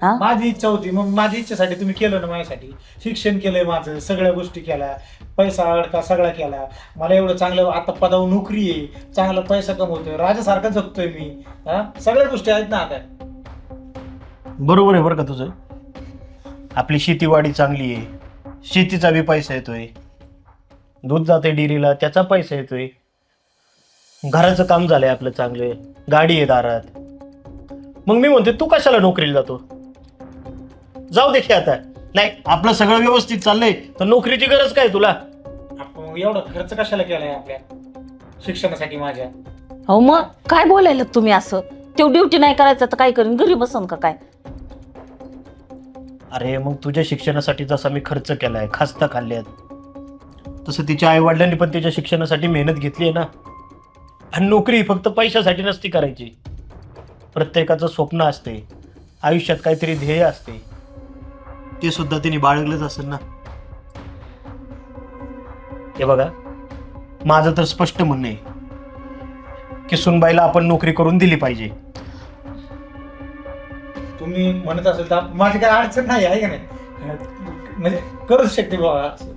हा? माझी इच्छा होती, मग माझी इच्छेसाठी तुम्ही केलं ना माझ्यासाठी. शिक्षण केलंय माझं, सगळ्या गोष्टी केल्या, पैसा अडका सगळा केला. मला एवढं चांगलं आता पदावर नोकरी आहे, चांगला पैसा कमवतोय, राजासारखा जगतोय मी. हा, सगळ्या गोष्टी आहेत ना आता. बरोबर आहे बरं का तुझं. आपली शेतीवाडी चांगली आहे, शेतीचा बी पैसा येतोय, दूध जाते डेअरीला त्याचा पैसा येतोय, घराचं काम झालंय आपलं चांगलं, गाडी आहे दारात. मग मी म्हणते तू कशाला नोकरीला जातो? जाऊ दे की आता. नाही आपलं सगळं व्यवस्थित चाललंय तर नोकरीची गरज काय तुला? आपण मग एवढा खर्च कशाला केलाय आपल्या शिक्षणासाठी माझ्या? हो मग काय बोलायला तुम्ही असं? तो ड्युटी नाही करायचं तर काय करीन, घरी बसन का काय? अरे मग तुझ्या शिक्षणासाठी जसा मी खर्च केलाय, खास्ता खाल्ल्यात, तसं तिच्या आई वडिलांनी पण तिच्या शिक्षणासाठी मेहनत घेतली आहे ना. आणि नोकरी फक्त पैशासाठी नसती करायची. प्रत्येकाचं स्वप्न असते, आयुष्यात काहीतरी ध्येय असते, ते सुद्धा तिने बाळगलंच असेल ना. हे बघा, माझं तर स्पष्ट म्हणणं आहे की सुनबाईला आपण नोकरी करून दिली पाहिजे. तुम्ही म्हणत असेल तर माझी काय अडचण नाही आहे का नाही, म्हणजे करूच शकते बाबा.